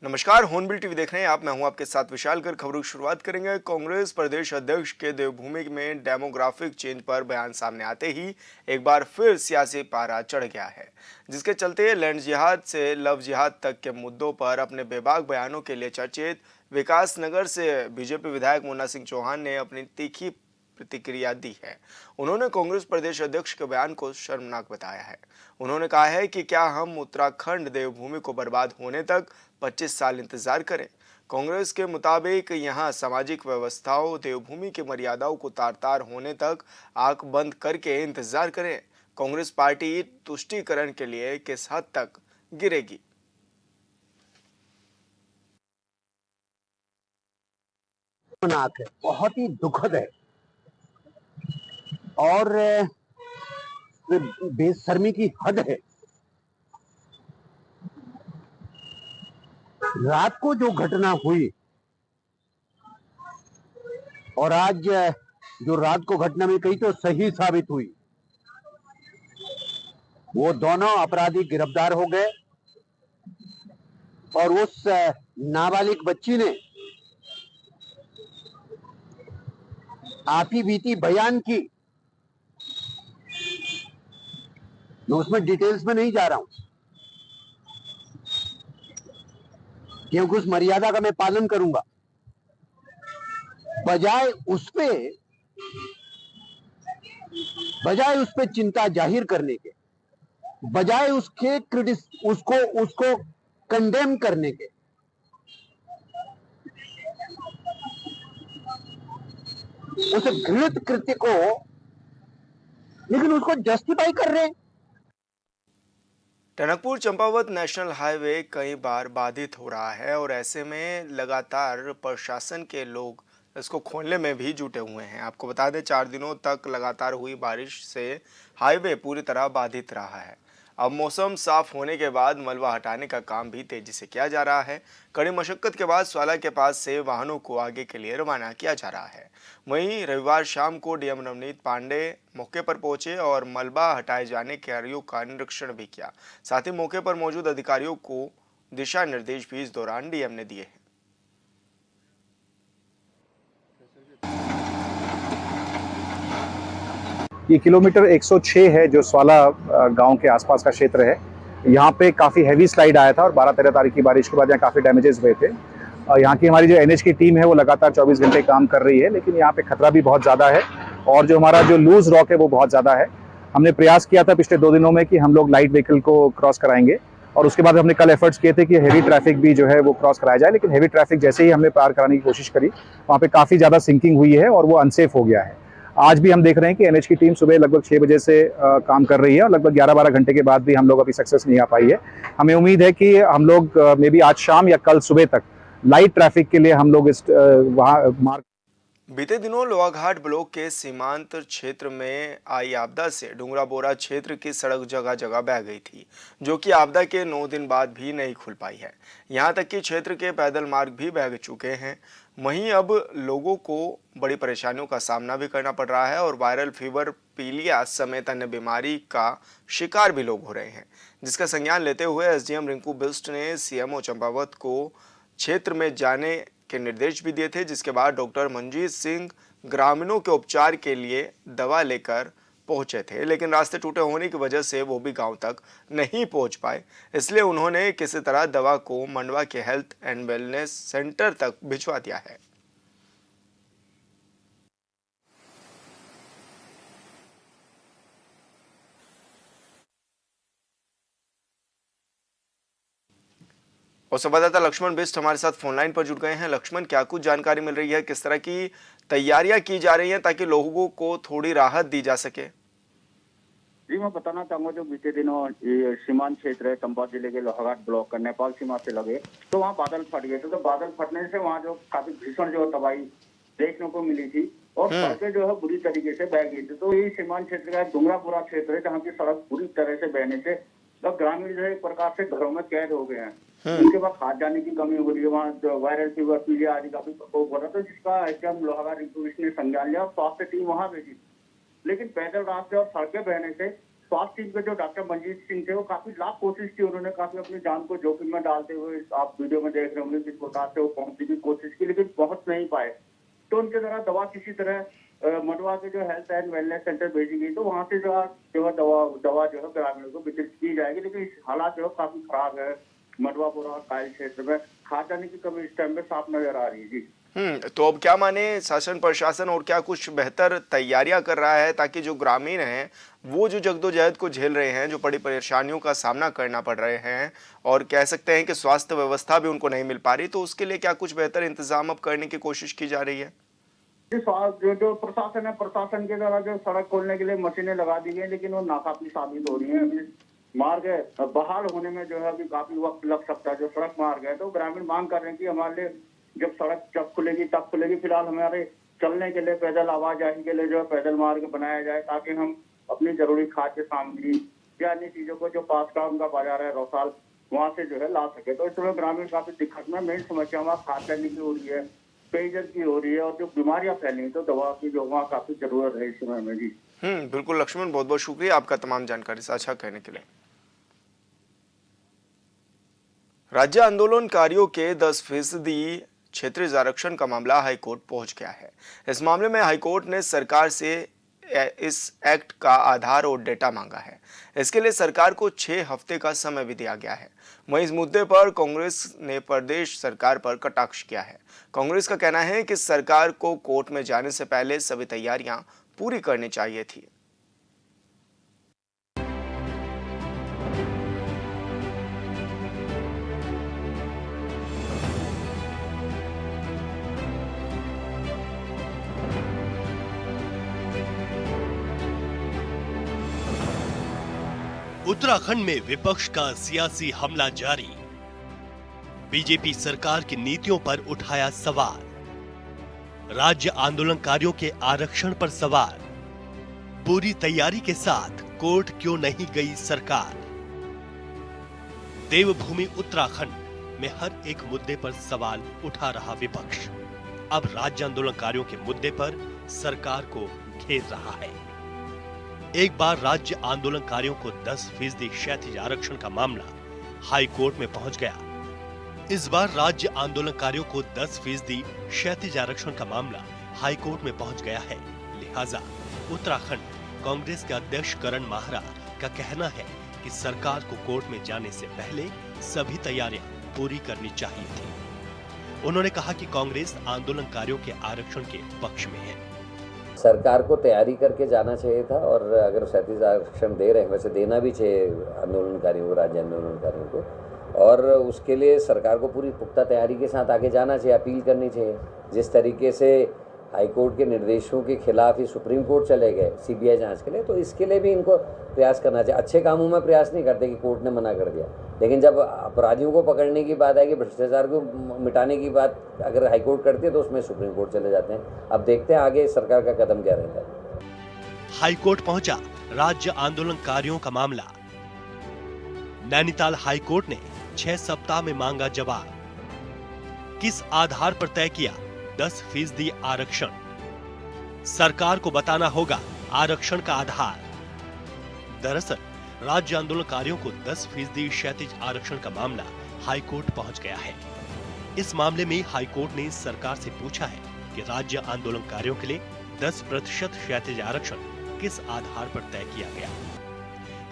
नमस्कार, hornbill TV देख रहे हैं आप। मैं हूं आपके साथ विशाल। कर खबरों की शुरुआत करेंगे। कांग्रेस प्रदेश अध्यक्ष के देवभूमि में डेमोग्राफिक चेंज पर बयान सामने आते ही एक बार फिर सियासी पारा चढ़ गया है, जिसके चलते लैंड जिहाद से लव जिहाद तक के मुद्दों पर अपने बेबाक बयानों के लिए चर्चित विकास नगर से बीजेपी विधायक मुन्ना सिंह चौहान ने अपनी तीखी प्रतिक्रिया दी है। उन्होंने कांग्रेस प्रदेश अध्यक्ष के बयान को शर्मनाक बताया है। उन्होंने कहा है कि क्या हम उत्तराखंड देवभूमि को बर्बाद होने तक 25 साल इंतजार करें। कांग्रेस के मुताबिक यहां सामाजिक व्यवस्थाओं देवभूमि की मर्यादाओं को तार तार होने तक आंख बंद करके इंतजार करें। कांग्रेस पार्टी तुष्टीकरण के लिए किस हद तक गिरेगी। बहुत ही दुखद है और बेशर्मी की हद है। रात को जो घटना हुई और आज जो रात को घटना में कही तो सही साबित हुई, वो दोनों अपराधी गिरफ्तार हो गए और उस नाबालिग बच्ची ने आपी बीती बयान की। मैं उसमें डिटेल्स में नहीं जा रहा हूं क्योंकि उस मर्यादा का मैं पालन करूंगा। बजाय उस पे चिंता जाहिर करने के, बजाय उसके उसको उसको कंडेम करने के, उस घृणित कृत्य को, लेकिन उसको जस्टिफाई कर रहे हैं। टनकपुर चंपावत नेशनल हाईवे कई बार बाधित हो रहा है और ऐसे में लगातार प्रशासन के लोग इसको खोलने में भी जुटे हुए हैं। आपको बता दें, 4 दिनों तक लगातार हुई बारिश से हाईवे पूरी तरह बाधित रहा है। अब मौसम साफ होने के बाद मलबा हटाने का काम भी तेजी से किया जा रहा है। कड़ी मशक्कत के बाद स्वाला के पास से वाहनों को आगे के लिए रवाना किया जा रहा है। वहीं रविवार शाम को डीएम नवनीत पांडे मौके पर पहुंचे और मलबा हटाए जाने के कार्यों का निरीक्षण भी किया। साथ ही मौके पर मौजूद अधिकारियों को दिशा निर्देश भी इस दौरान डीएम ने दिए हैं। ये किलोमीटर 106 है जो स्वाला गांव के आसपास का क्षेत्र है। यहाँ पे काफ़ी हैवी स्लाइड आया था और 12-13 तारीख की बारिश के बाद यहाँ काफ़ी डैमेजेस हुए थे। यहाँ की हमारी जो एनएच की टीम है वो लगातार 24 घंटे काम कर रही है, लेकिन यहाँ पे खतरा भी बहुत ज़्यादा है और जो हमारा जो लूज रॉक है वो बहुत ज़्यादा है। हमने प्रयास किया था पिछले 2 दिनों में कि हम लोग लाइट व्हीकल को क्रॉस कराएंगे और उसके बाद हमने कल एफर्ट्स किए थे कि हेवी ट्रैफिक भी जो है वो क्रॉस कराया जाए, लेकिन हेवी ट्रैफिक जैसे ही हमने पार कराने की कोशिश करी वहाँ पे काफ़ी ज़्यादा सिंकिंग हुई है और वो अनसेफ हो गया है। आज भी हम देख रहे हैं कि एनएच की टीम सुबह लगभग 6 बजे से काम कर रही है और लगभग 11-12 घंटे के बाद भी हम लोग अभी सक्सेस नहीं आ पाई है। हमें उम्मीद है कि हम लोग मे बी आज शाम या कल सुबह तक लाइट ट्रैफिक के लिए हम लोग इस वहाँ मार्ग। बीते दिनों लोहाघाट ब्लॉक के सीमांत क्षेत्र में आई आपदा से डूंगरा बोरा क्षेत्र की सड़क जगह जगह बह गई थी, जो कि आपदा के 9 दिन बाद भी नहीं खुल पाई है। यहां तक कि क्षेत्र के पैदल मार्ग भी बह चुके हैं। वहीं अब लोगों को बड़ी परेशानियों का सामना भी करना पड़ रहा है और वायरल फीवर, पीलिया समेत अन्य बीमारी का शिकार भी लोग हो रहे हैं, जिसका संज्ञान लेते हुए एसडीएम रिंकू बिष्ट ने सीएमओ चंपावत को क्षेत्र में जाने के निर्देश भी दिए थे, जिसके बाद डॉक्टर मनजीत सिंह ग्रामीणों के उपचार के लिए दवा लेकर पहुंचे थे, लेकिन रास्ते टूटे होने की वजह से वो भी गांव तक नहीं पहुंच पाए। इसलिए उन्होंने किसी तरह दवा को मंडवा के हेल्थ एंड वेलनेस सेंटर तक भिजवा दिया है। और संवाददाता लक्ष्मण बिष्ट हमारे साथ फोनलाइन पर जुड़ गए हैं। लक्ष्मण, क्या कुछ जानकारी मिल रही है, किस तरह की तैयारियां की जा रही हैं ताकि लोगों को थोड़ी राहत दी जा सके? जी, मैं बताना चाहूंगा, जो बीते दिनों ये सीमांत क्षेत्र है चंपावत जिले के लोहाघाट ब्लॉक का नेपाल सीमा से लगे, तो वहाँ बादल फट गए थे। तो बादल फटने से वहाँ जो काफी भीषण जो तबाही देखने को मिली थी और सड़कें जो है बुरी तरीके से बह गई थी। तो ये सीमांत क्षेत्र का डूंगरापुरा क्षेत्र है जहाँ की सड़क पूरी तरह से बहने से ग्रामीण जो है एक प्रकार से घरों में कैद हो गए हैं। उनके बाद खाद जाने की कमी हो रही है, वहाँ जो वायरल फीवर, पीलिया आदि का भी प्रकोप हो रहा था, जिसका एसडीएम लोहाघाट ने संज्ञान लिया और स्वास्थ्य टीम वहाँ भेजी। लेकिन पैदल रास्ते और सड़कें बहने से स्वास्थ्य टीम के जो डॉक्टर मंजीत सिंह थे वो काफी लाख कोशिश की, उन्होंने काफी अपनी जान को जोखिम में डालते हुए, आप वीडियो में देख रहे होंगे किस प्रकार से वो पहुंचने की कोशिश की, लेकिन पहुंच नहीं पाए। तो उनके द्वारा दवा किसी तरह मडवा के जो हेल्थ एंड वेलनेस सेंटर भेजी गई, तो वहां से जो है दवा जो है ग्रामीणों को वितरित की जाएगी। लेकिन इस हालात जो है काफी खराब है मडवापुरा कायल क्षेत्र में, खाद्यान्न की कमी इस टाइम में साफ नजर आ रही है जी। तो अब क्या माने शासन प्रशासन और क्या कुछ बेहतर तैयारियां कर रहा है ताकि जो ग्रामीण हैं वो जो जद्दोजहद को झेल रहे हैं, जो बड़ी परेशानियों का सामना करना पड़ रहे हैं और कह सकते हैं कि स्वास्थ्य व्यवस्था भी उनको नहीं मिल पा रही, तो उसके लिए क्या कुछ बेहतर इंतजाम अब करने की कोशिश की जा रही है? जो प्रशासन है, प्रशासन के द्वारा जो सड़क खोलने के लिए मशीनें लगा दी गई, लेकिन वो नाकाफी साबित हो रही है। मार्ग बहाल होने में जो है अभी काफी वक्त लग सकता है। जो सड़क मार्ग है तो ग्रामीण मांग कर रहे हैं कि हमारे लिए जब सड़क जब खुलेगी तब खुलेगी, फिलहाल हमारे चलने के लिए, पैदल आवाजाही के लिए जो है पैदल मार्ग बनाया जाए, ताकि हम अपनी जरूरी खाद्य सामग्री या अन्य चीजों को जो पास का उनका बाजार है रौसाल, वहां से जो है ला सके। तो इस समय ग्रामीण काफी दिक्कत में, मेन समस्या वहाँ खाद्यान्न की हो रही है, पेयजल की हो रही है, और जो बीमारियां फैली तो दवा की जो वहाँ काफी जरूरत है इस समय में जी। बिल्कुल लक्ष्मण, बहुत बहुत शुक्रिया आपका तमाम जानकारी साझा करने के लिए। राज्य आंदोलनकारियों के 10% क्षेत्रीय आरक्षण का मामला हाईकोर्ट पहुंच गया है। इस मामले में हाईकोर्ट ने सरकार से इस एक्ट का आधार और डेटा मांगा है। इसके लिए सरकार को 6 हफ्ते का समय भी दिया गया है। वहीं इस मुद्दे पर कांग्रेस ने प्रदेश सरकार पर कटाक्ष किया है। कांग्रेस का कहना है कि सरकार को कोर्ट में जाने से पहले सभी तैयारियां पूरी करनी चाहिए थी। उत्तराखंड में विपक्ष का सियासी हमला जारी। बीजेपी सरकार की नीतियों पर उठाया सवाल। राज्य आंदोलनकारियों के आरक्षण पर सवाल। पूरी तैयारी के साथ कोर्ट क्यों नहीं गई सरकार? देवभूमि उत्तराखंड में हर एक मुद्दे पर सवाल उठा रहा विपक्ष अब राज्य आंदोलनकारियों के मुद्दे पर सरकार को घेर रहा है। एक बार राज्य आंदोलनकारियों को 10% क्षैतिज आरक्षण का मामला हाई कोर्ट में पहुंच गया। इस बार राज्य आंदोलनकारियों को 10% क्षैतिज आरक्षण का मामला हाई कोर्ट में पहुंच गया है। लिहाजा उत्तराखंड कांग्रेस के अध्यक्ष करण माहरा का कहना है कि सरकार को कोर्ट में जाने से पहले सभी तैयारियां पूरी करनी चाहिए थी। उन्होंने कहा कि कांग्रेस आंदोलनकारियों के आरक्षण के पक्ष में है। सरकार को तैयारी करके जाना चाहिए था, और अगर 37 आरक्षण दे रहे हैं वैसे देना भी चाहिए आंदोलनकारियों को, राज्य आंदोलनकारियों को, और उसके लिए सरकार को पूरी पुख्ता तैयारी के साथ आगे जाना चाहिए, अपील करनी चाहिए। जिस तरीके से हाईकोर्ट के निर्देशों के खिलाफ ही सुप्रीम कोर्ट चले गए सीबीआई जांच के लिए, तो इसके लिए भी इनको प्रयास करना चाहिए। अच्छे कामों में प्रयास नहीं करते कि कोर्ट ने मना कर दिया, लेकिन जब अपराधियों को पकड़ने की बात आएगी, भ्रष्टाचार को मिटाने की बात अगर हाईकोर्ट करती है तो उसमें सुप्रीम कोर्ट चले जाते हैं। अब देखते हैं आगे सरकार का कदम क्या रहता है। हाईकोर्ट पहुंचा राज्य आंदोलनकारियों का मामला। नैनीताल हाईकोर्ट ने 6 सप्ताह में मांगा जवाब। किस आधार पर तय किया 10% आरक्षण? सरकार को बताना होगा आरक्षण का आधार। दरअसल राज्य आंदोलनकारियों को 10% क्षैतिज आरक्षण का मामला हाईकोर्ट पहुंच गया है। इस मामले में हाईकोर्ट ने सरकार से पूछा है कि राज्य आंदोलनकारियों के लिए 10% क्षैतिज आरक्षण किस आधार पर तय किया गया।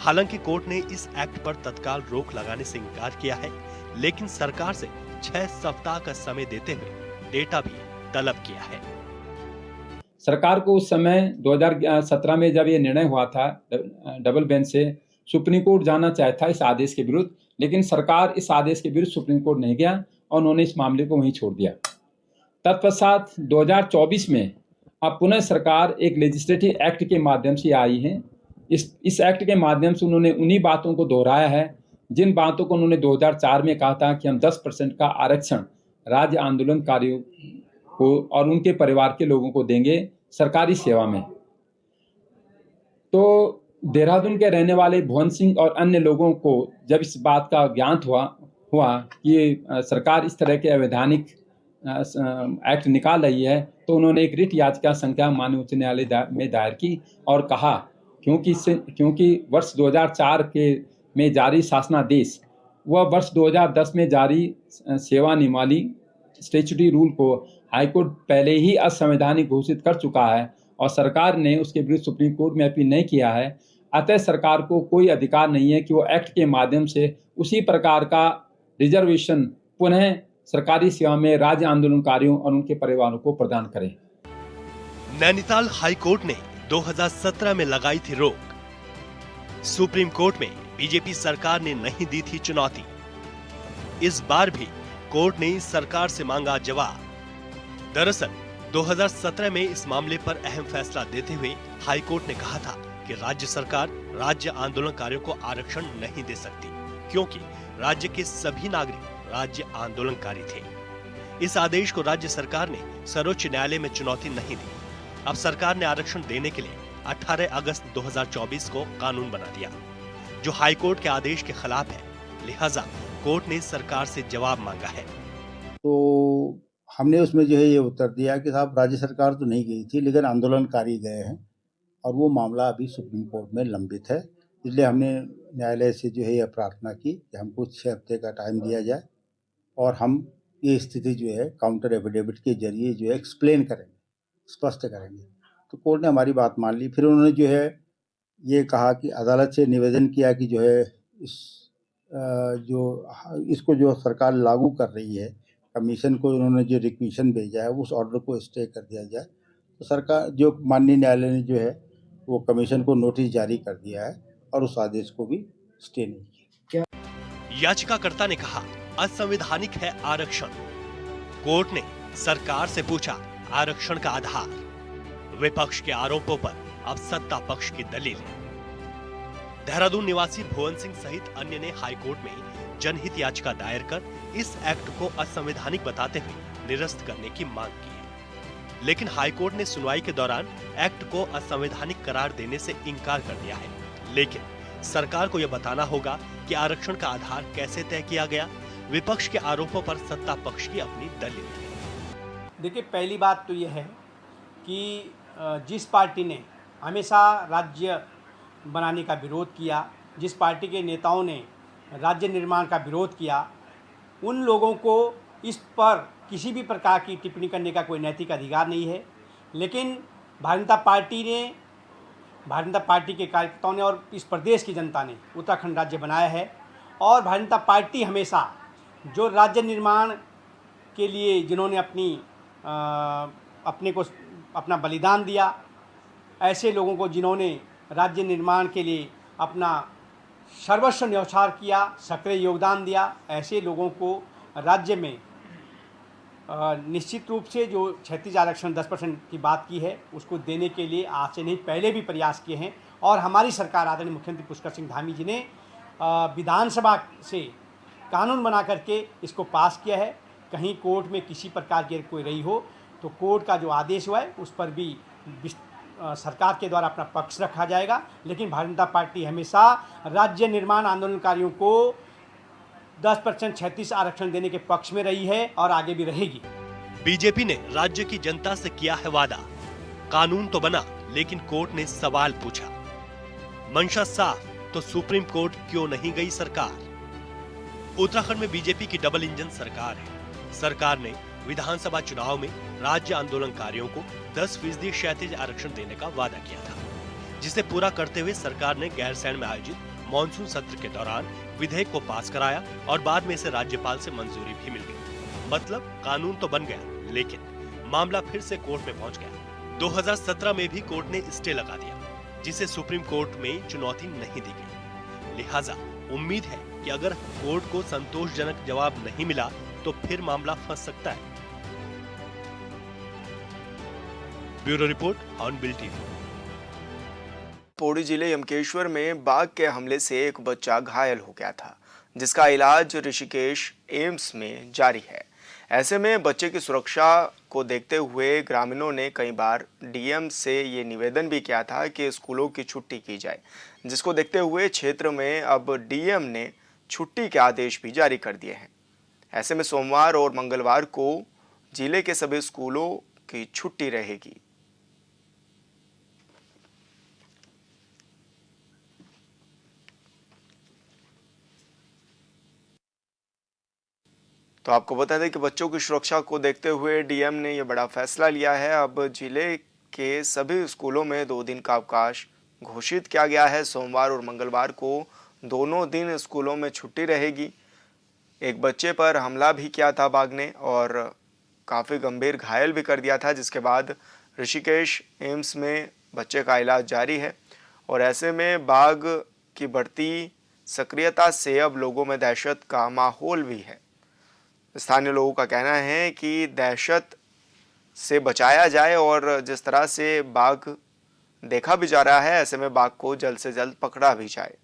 हालांकि कोर्ट ने इस एक्ट पर तत्काल रोक लगाने से इनकार किया है, लेकिन सरकार से 6 सप्ताह का समय देते हुए डेटा भी तलब किया है। सरकार को उस समय 2017 में जब ये निर्णय हुआ था डबल बेंच से, सुप्रीम कोर्ट जाना चाहता था इस आदेश के विरुद्ध, लेकिन सरकार इस आदेश के विरुद्ध सुप्रीम कोर्ट नहीं गया और उन्होंने इस मामले को वहीं छोड़ दिया। तत्पश्चात 2024 में अब पुनः सरकार एक लेजिस्लेटिव एक्ट के माध्यम से आई है। इस एक्ट के माध्यम से उन्होंने उन्हीं बातों को दोहराया है जिन बातों को उन्होंने 2004 में कहा था कि हम 10% का आरक्षण राज्य आंदोलनकारियों को और उनके परिवार के लोगों को देंगे सरकारी सेवा में। तो देहरादून के रहने वाले भुवन सिंह और अन्य लोगों को जब इस बात का ज्ञात हुआ कि सरकार इस तरह के अवैधानिक एक्ट निकाल रही है, तो उन्होंने एक रिट याचिका संख्या माननीय उच्च न्यायालय में दायर की और कहा क्योंकि वर्ष 2004 में जारी शासनादेश व वर्ष 2010 में जारी सेवा नियमावली स्टैट्यूटरी रूल को हाईकोर्ट पहले ही असंवैधानिक घोषित कर चुका है और सरकार ने उसके विरुद्ध सुप्रीम कोर्ट में अपील नहीं किया है। अतः सरकार को कोई अधिकार नहीं है कि वो एक्ट के माध्यम से उसी प्रकार का रिजर्वेशन पुनः सरकारी सेवा में राज्य आंदोलनकारियों और उनके परिवारों को प्रदान करे। नैनीताल हाईकोर्ट ने 2017 में लगाई थी रोक। सुप्रीम कोर्ट में बीजेपी सरकार ने नहीं दी थी चुनौती। इस बार भी कोर्ट ने सरकार से मांगा जवाब। दरअसल 2017 में इस मामले पर अहम फैसला देते हुए हाईकोर्ट ने कहा था कि राज्य सरकार राज्य आंदोलनकारियों को आरक्षण नहीं दे सकती, क्योंकि राज्य के सभी नागरिक राज्य आंदोलनकारी थे। इस आदेश को राज्य सरकार ने सर्वोच्च न्यायालय में चुनौती नहीं दी। अब सरकार ने आरक्षण देने के लिए 18 अगस्त 2024 को कानून बना दिया, जो हाईकोर्ट के आदेश के खिलाफ है। लिहाजा कोर्ट ने सरकार से जवाब मांगा है। तो हमने उसमें जो है ये उत्तर दिया कि साहब राज्य सरकार तो नहीं गई थी, लेकिन आंदोलनकारी गए हैं और वो मामला अभी सुप्रीम कोर्ट में लंबित है। इसलिए हमने न्यायालय से जो है यह प्रार्थना की कि हमको 6 हफ्ते का टाइम दिया जाए और हम ये स्थिति जो है काउंटर एफिडेविट के जरिए जो है एक्सप्लेन करेंगे, स्पष्ट करेंगे। तो कोर्ट ने हमारी बात मान ली। फिर उन्होंने जो है ये कहा कि अदालत से निवेदन किया कि जो है इसको जो सरकार लागू कर रही है, कमीशन को उन्होंने जो रिक्वेशन भेजा है उस ऑर्डर को स्टे कर दिया जाए। तो सरकार जो माननीय न्यायालय ने जो है वो कमीशन को नोटिस जारी कर दिया है और उस आदेश को भी स्टे नहीं किया। याचिकाकर्ता ने कहा असंवैधानिक है आरक्षण। कोर्ट ने सरकार से पूछा आरक्षण का आधार। विपक्ष के आरोपों पर अब सत्ता पक्ष की दलील। देहरादून निवासी भुवन सिंह सहित अन्य ने हाईकोर्ट में जनहित याचिका दायर कर इस एक्ट को असंवैधानिक बताते हुए निरस्त करने की मांग की है। लेकिन हाईकोर्ट ने सुनवाई के दौरान एक्ट को असंवैधानिक करार देने से इनकार कर दिया है। लेकिन सरकार को यह बताना होगा कि आरक्षण का आधार कैसे तय किया गया। विपक्ष के आरोपों पर सत्ता पक्ष की अपनी दलील है। देखिए, पहली बात तो यह है कि जिस पार्टी ने हमेशा राज्य बनाने का विरोध किया, जिस पार्टी के नेताओं ने राज्य निर्माण का विरोध किया, उन लोगों को इस पर किसी भी प्रकार की टिप्पणी करने का कोई नैतिक अधिकार नहीं है। लेकिन भारतीय जनता पार्टी के कार्यकर्ताओं ने और इस प्रदेश की जनता ने उत्तराखंड राज्य बनाया है और भारतीय जनता पार्टी हमेशा जो राज्य निर्माण के लिए जिन्होंने अपना बलिदान दिया, ऐसे लोगों को जिन्होंने राज्य निर्माण के लिए अपना सर्वस्व न्यौछावर किया, सक्रिय योगदान दिया, ऐसे लोगों को राज्य में निश्चित रूप से जो 36 आरक्षण 10% की बात की है उसको देने के लिए आज से नहीं पहले भी प्रयास किए हैं। और हमारी सरकार आदरणीय मुख्यमंत्री पुष्कर सिंह धामी जी ने विधानसभा से कानून बना करके इसको पास किया है। कहीं कोर्ट में किसी प्रकार की कोई रही हो तो कोर्ट का जो आदेश हुआ है उस पर भी सरकार के द्वारा अपना पक्ष रखा जाएगा। लेकिन भारतीय जनता पार्टी हमेशा राज्य निर्माण आंदोलनकारियों को 10% 36 आरक्षण देने के पक्ष में रही है और आगे भी रहेगी। बीजेपी ने राज्य की जनता से किया है वादा। कानून तो बना, लेकिन कोर्ट ने सवाल पूछा। मंशा साफ तो सुप्रीम कोर्ट क्यों नहीं गई सरकार? उत्तराखंड में बीजेपी की डबल इंजन सरकार है। सरकार ने विधानसभा चुनाव में राज्य आंदोलनकारियों को 10% क्षैतिज आरक्षण देने का वादा किया था, जिसे पूरा करते हुए सरकार ने गैरसैंण में आयोजित मॉनसून सत्र के दौरान विधेयक को पास कराया और बाद में इसे राज्यपाल से मंजूरी भी मिल गई। मतलब कानून तो बन गया, लेकिन मामला फिर से कोर्ट में पहुंच गया। 2017 में भी कोर्ट ने स्टे लगा दिया, जिसे सुप्रीम कोर्ट में चुनौती नहीं दी गई। लिहाजा उम्मीद है कि अगर कोर्ट को संतोषजनक जवाब नहीं मिला तो फिर मामला फंस सकता है। Bureau report, hornbill TV. Pauri जिले यमकेश्वर में बाघ के हमले से एक बच्चा घायल हो गया था, जिसका इलाज ऋषिकेश एम्स में जारी है। ऐसे में बच्चे की सुरक्षा को देखते हुए ग्रामीणों ने कई बार डीएम से ये निवेदन भी किया था कि स्कूलों की छुट्टी की जाए, जिसको देखते हुए क्षेत्र में अब डीएम ने छुट्टी के आदेश भी जारी कर दिए हैं। ऐसे में सोमवार और मंगलवार को जिले के सभी स्कूलों की छुट्टी रहेगी। तो आपको बता दें कि बच्चों की सुरक्षा को देखते हुए डीएम ने यह बड़ा फैसला लिया है। अब जिले के सभी स्कूलों में 2 दिन का अवकाश घोषित किया गया है। सोमवार और मंगलवार को दोनों दिन स्कूलों में छुट्टी रहेगी। एक बच्चे पर हमला भी किया था बाघ ने और काफ़ी गंभीर घायल भी कर दिया था, जिसके बाद ऋषिकेश एम्स में बच्चे का इलाज जारी है। और ऐसे में बाघ की बढ़ती सक्रियता से अब लोगों में दहशत का माहौल भी है। स्थानीय लोगों का कहना है कि दहशत से बचाया जाए और जिस तरह से बाघ देखा भी जा रहा है, ऐसे में बाघ को जल्द से जल्द पकड़ा भी जाए।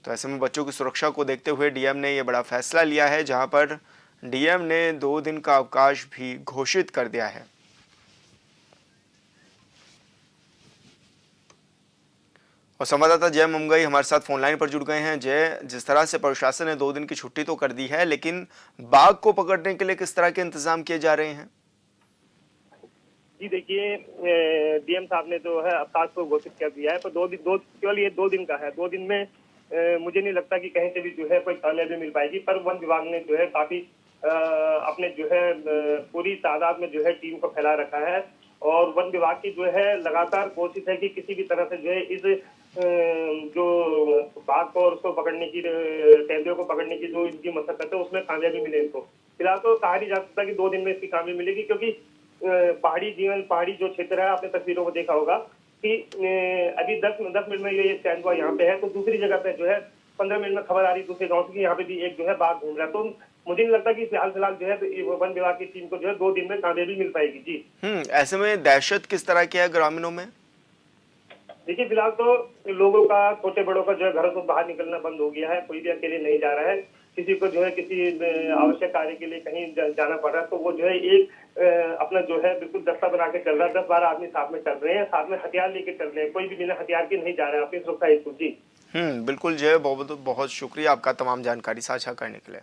तो ऐसे में बच्चों की सुरक्षा को देखते हुए डीएम ने यह बड़ा फैसला लिया है, जहां पर डीएम ने 2 दिन का अवकाश भी घोषित कर दिया है। और संवाददाता जय मुंगई हमारे साथ फोन लाइन पर जुड़ गए हैं। जय, जिस तरह से प्रशासन ने 2 दिन की छुट्टी तो कर दी है, लेकिन बाघ को पकड़ने के लिए किस तरह के इंतजाम किए जा रहे हैं? जी देखिए, डीएम साहब ने जो है अवकाश को घोषित कर दिया है, पर केवल ये 2 दिन का है। 2 दिन में मुझे नहीं लगता कि कहीं से भी जो है कोई कामयाबी मिल पाएगी। पर वन विभाग ने जो है काफी अपने जो है पूरी तादाद में जो है टीम को फैला रखा है और वन विभाग की जो है लगातार कोशिश है कि किसी भी तरह से जो है इस जो बाघ को और उसको पकड़ने की, तेंदुए को पकड़ने की जो इनकी मशक्कत है उसमें कामयाबी मिले इनको। फिलहाल तो कहा नहीं जा सकता कि 2 दिन में इसकी कामयाबी मिलेगी, क्योंकि पहाड़ी जो क्षेत्र है, आपने तस्वीरों को देखा होगा कि अभी 10 मिनट में ये तेंदुआ यहाँ पे है, तो दूसरी जगह पे जो है 15 मिनट में खबर आ रही दूसरे गाँव से कि यहाँ पे भी एक जो है बाघ घूम रहा है। तो मुझे नहीं लगता कि फिलहाल जो है वन विभाग की टीम को जो है 2 दिन में कामयाबी मिल पाएगी। जी ऐसे में दहशत किस तरह की है ग्रामीणों में? देखिए, फिलहाल तो लोगों का, छोटे बड़ों का जो है घरों से बाहर निकलना बंद हो गया है। कोई भी अकेले नहीं जा रहा है। किसी को जो है किसी आवश्यक कार्य के लिए कहीं जाना पड़ रहा है तो वो जो है एक अपना जो है बिल्कुल दस्ता बना के चल रहा है। 10-12 आदमी साथ में चल रहे हैं, साथ में हथियार लेके चल रहे हैं। कोई भी बिना हथियार के नहीं जा रहा है अपनी सुरक्षा हेतु। जी बिल्कुल जय, बहुत बहुत शुक्रिया आपका तमाम जानकारी साझा करने के लिए।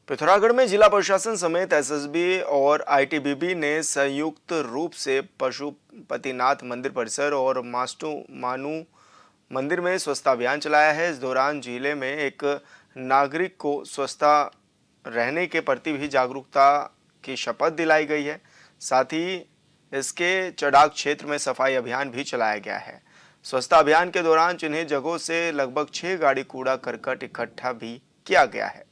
पिथौरागढ़ में जिला प्रशासन समेत एसएसबी और आईटीबीपी ने संयुक्त रूप से पशुपतिनाथ मंदिर परिसर और मास्टू मानू मंदिर में स्वच्छता अभियान चलाया है। इस दौरान जिले में एक नागरिक को स्वच्छता रहने के प्रति भी जागरूकता की शपथ दिलाई गई है। साथ ही इसके चड़ाक क्षेत्र में सफाई अभियान भी चलाया गया है। स्वच्छता अभियान के दौरान चिन्हित जगहों से लगभग 6 गाड़ी कूड़ा करकट इकट्ठा भी किया गया है।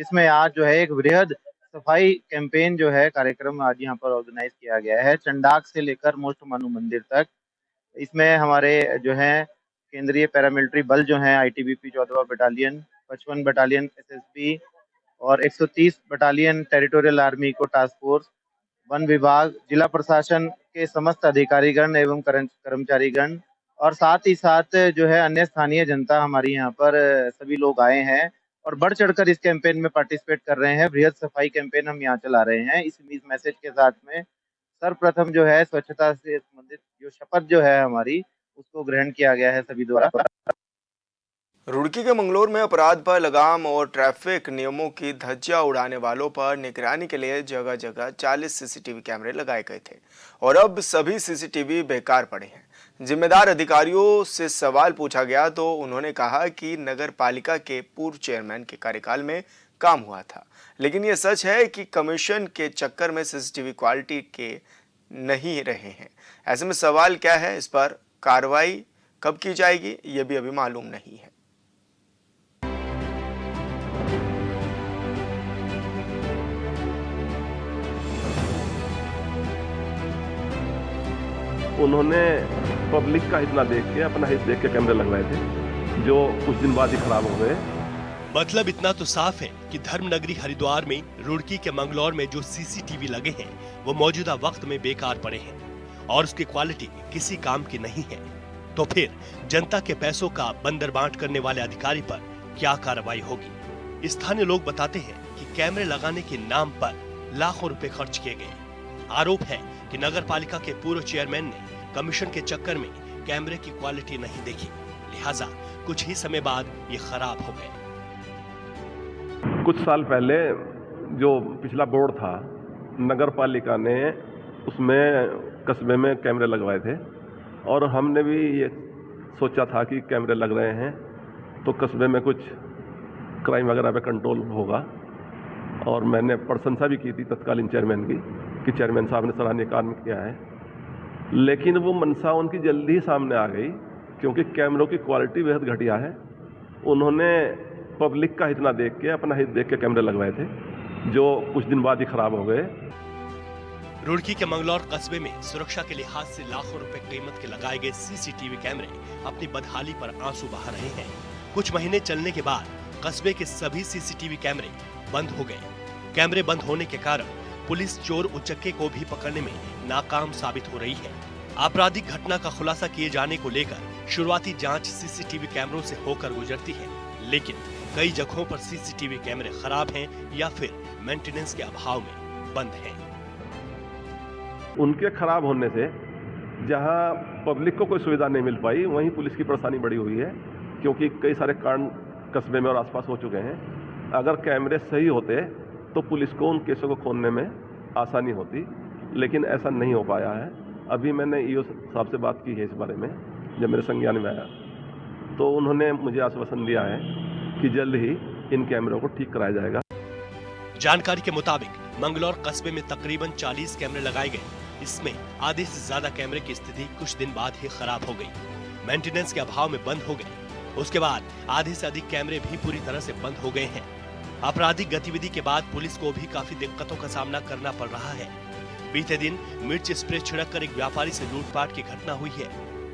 इसमें आज जो है एक वृहद सफाई कैंपेन जो है कार्यक्रम आज यहाँ पर ऑर्गेनाइज किया गया है, चंडाक से लेकर मोस्ट मानू मंदिर तक। इसमें हमारे जो है केंद्रीय पैरामिलिट्री बल जो है आईटीबीपी 14वां बटालियन, 55 बटालियन एसएसबी और 130 बटालियन टेरिटोरियल आर्मी को टास्क फोर्स, वन विभाग, जिला प्रशासन के समस्त अधिकारीगण एवं कर्मचारीगण और साथ ही साथ जो है अन्य स्थानीय जनता हमारी यहाँ पर सभी लोग आए हैं और बढ़ चढ़कर इस कैंपेन में पार्टिसिपेट कर रहे हैं। बृहद सफाई कैंपेन हम यहाँ चला रहे हैं। इस मैसेज के साथ में सर्वप्रथम जो है स्वच्छता से संबंधित जो शपथ जो है हमारी उसको ग्रहण किया गया है सभी द्वारा। रुड़की के मंगलोर में अपराध पर लगाम और ट्रैफिक नियमों की धज्जियां उड़ाने वालों पर निगरानी के लिए जगह जगह 40 सीसीटीवी कैमरे लगाए गए थे और अब सभी सीसीटीवी बेकार पड़े हैं। जिम्मेदार अधिकारियों से सवाल पूछा गया तो उन्होंने कहा कि नगर पालिका के पूर्व चेयरमैन के कार्यकाल में काम हुआ था, लेकिन ये सच है कि कमीशन के चक्कर में सीसीटीवी क्वालिटी के नहीं रहे हैं। ऐसे में सवाल क्या है, इस पर कार्रवाई कब की जाएगी ये भी अभी मालूम नहीं है। उन्होंने पब्लिक का हित ना देख के अपना हित देख के कैमरे लगवाए थे, जो कुछ दिन बाद ही खराब हो गए। मतलब इतना तो साफ है कि धर्मनगरी हरिद्वार में रुड़की के मंगलौर में जो सीसीटीवी लगे हैं वो मौजूदा वक्त में बेकार पड़े हैं और उसकी क्वालिटी किसी काम की नहीं है। तो फिर जनता के पैसों का बंदरबांट करने वाले अधिकारी पर क्या कार्रवाई होगी? स्थानीय लोग बताते हैं कि कैमरे लगाने के नाम पर लाखों रुपए खर्च किए गए। आरोप है कि नगर पालिका के पूर्व चेयरमैन ने कमीशन के चक्कर में कैमरे की क्वालिटी नहीं देखी, लिहाजा कुछ ही समय बाद ये खराब हो गए। कुछ साल पहले जो पिछला बोर्ड था नगर पालिका ने उसमें कस्बे में कैमरे लगवाए थे और हमने भी ये सोचा था कि कैमरे लग रहे हैं तो कस्बे में कुछ क्राइम वगैरह पे कंट्रोल होगा। और मैंने प्रशंसा भी की थी तत्कालीन चेयरमैन की कि चेयरमैन साहब ने सराहनीय काम किया है, लेकिन वो मंशा उनकी जल्दी ही सामने आ गई क्योंकि कैमरों की क्वालिटी बेहद घटिया है। उन्होंने पब्लिक का हित ना देख के अपना हित देख के कैमरे लगवाए थे जो कुछ दिन बाद ही खराब हो गए। रुड़की के मंगलौर कस्बे में सुरक्षा के लिहाज से लाखों रुपए कीमत के लगाए गए सीसीटीवी कैमरे अपनी बदहाली पर आंसू बहा रहे हैं। कुछ महीने चलने के बाद कस्बे के सभी सीसीटीवी कैमरे बंद हो गए। कैमरे बंद होने के कारण पुलिस चोर उचक्के को भी पकड़ने में नाकाम साबित हो रही है। आपराधिक घटना का खुलासा किए जाने को लेकर शुरुआती जांच सीसीटीवी कैमरों से होकर गुजरती है, लेकिन कई जगहों पर सीसीटीवी कैमरे खराब हैं या फिर मेंटेनेंस के अभाव में बंद हैं। उनके खराब होने से जहां पब्लिक को कोई सुविधा नहीं मिल पाई, वहीं पुलिस की परेशानी बड़ी हुई है क्योंकि कई सारे कांड कस्बे में और आसपास हो चुके हैं। अगर कैमरे सही होते तो पुलिस को उन केसों को खोलने में आसानी होती, लेकिन ऐसा नहीं हो पाया है। अभी मैंने ईओ साहब से बात की है इस बारे में, जब मेरे संज्ञान में आया तो उन्होंने मुझे आश्वासन दिया है कि जल्द ही इन कैमरों को ठीक कराया जाएगा। जानकारी के मुताबिक मंगलौर कस्बे में तकरीबन 40 कैमरे लगाए गए। इसमें आधे से ज्यादा कैमरे की स्थिति कुछ दिन बाद ही खराब हो गई, मेंटेनेंस के अभाव में बंद हो गए। उसके बाद आधे से अधिक कैमरे भी पूरी तरह से बंद हो गए हैं। आपराधिक गतिविधि के बाद पुलिस को भी काफी दिक्कतों का सामना करना पड़ रहा है। बीते दिन मिर्च स्प्रे छिड़क कर एक व्यापारी से लूटपाट की घटना हुई है।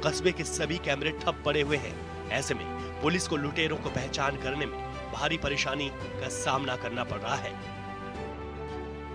कस्बे के सभी कैमरे ठप पड़े हुए हैं। ऐसे में पुलिस को लुटेरों को पहचान करने में भारी परेशानी का सामना करना पड़ रहा है।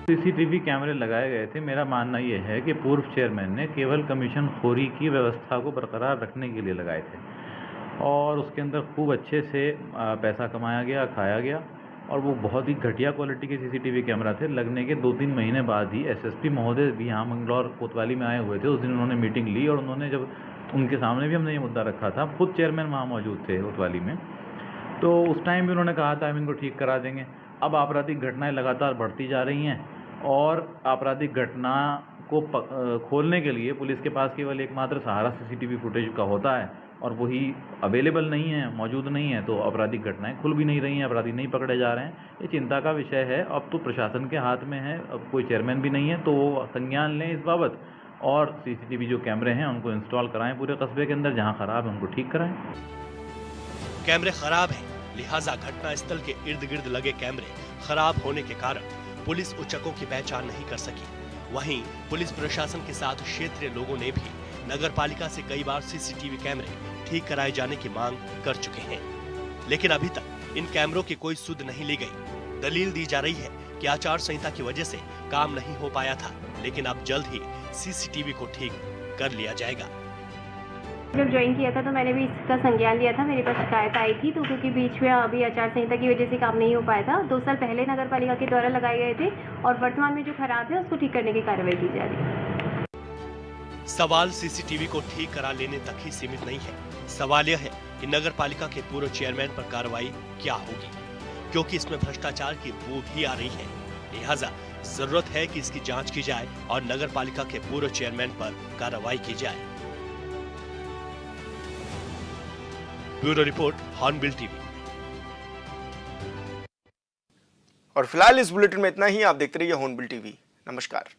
सीसीटीवी कैमरे लगाए गए थे। मेरा मानना यह है कि पूर्व चेयरमैन ने केवल कमीशन खोरी की व्यवस्था को बरकरार रखने के लिए लगाए थे और उसके अंदर खूब अच्छे से पैसा कमाया गया, खाया गया और वो बहुत ही घटिया क्वालिटी के सीसीटीवी कैमरा थे। लगने के 2-3 महीने बाद ही एसएसपी महोदय भी यहाँ मंगलौर कोतवाली में आए हुए थे। उस दिन उन्होंने मीटिंग ली और उन्होंने जब उनके सामने भी हमने ये मुद्दा रखा था, खुद चेयरमैन वहाँ मौजूद थे कोतवाली में, तो उस टाइम भी उन्होंने कहा था हम इनको ठीक करा देंगे। अब आपराधिक घटनाएं लगातार बढ़ती जा रही हैं और आपराधिक घटना को खोलने के लिए पुलिस के पास केवल एकमात्र सहारा सीसीटीवी फुटेज का होता है और वही अवेलेबल नहीं है, मौजूद नहीं है, तो आपराधिक घटनाएं खुल भी नहीं रही हैं, अपराधी नहीं पकड़े जा रहे हैं। ये चिंता का विषय है। अब तो प्रशासन के हाथ में है, अब कोई चेयरमैन भी नहीं है, तो वो संज्ञान लें इस बाबत और सीसीटीवी जो कैमरे हैं उनको इंस्टॉल कराएं पूरे कस्बे के अंदर। जहां खराब है उनको ठीक कराएं। कैमरे खराब हैं, लिहाजा घटना स्थल के इर्द गिर्द लगे कैमरे खराब होने के कारण पुलिस उचकों की पहचान नहीं कर सकी। वहीं पुलिस प्रशासन के साथ क्षेत्रीय लोगों ने भी नगर पालिका से कई बार सीसीटीवी कैमरे ठीक कराए जाने की मांग कर चुके हैं, लेकिन अभी तक इन कैमरों की कोई सुध नहीं ली गई। दलील दी जा रही है कि आचार संहिता की वजह से काम नहीं हो पाया था, लेकिन अब जल्द ही सीसीटीवी को ठीक कर लिया जाएगा। जब ज्वाइन किया था तो मैंने भी इसका संज्ञान लिया था। मेरे पास शिकायत आई थी, तो क्योंकि बीच में अभी आचार संहिता की वजह से काम नहीं हो पाया था। 2 साल पहले नगर पालिका के द्वारा लगाए गए थे और वर्तमान में जो खराब है उसको ठीक करने की कार्रवाई की जा रही है। सवाल सीसीटीवी को ठीक करा लेने तक ही सीमित नहीं है। सवाल यह है कि नगर पालिका के पूर्व चेयरमैन पर कार्रवाई क्या होगी, क्योंकि इसमें भ्रष्टाचार की बू भी आ रही है। लिहाजा जरूरत है कि इसकी जांच की जाए और नगर पालिका के पूर्व चेयरमैन पर कार्रवाई की जाए। Bureau report, hornbill TV. और फिलहाल इस बुलेटिन में इतना ही। आप देखते रहिए हॉर्नबिल टीवी। नमस्कार।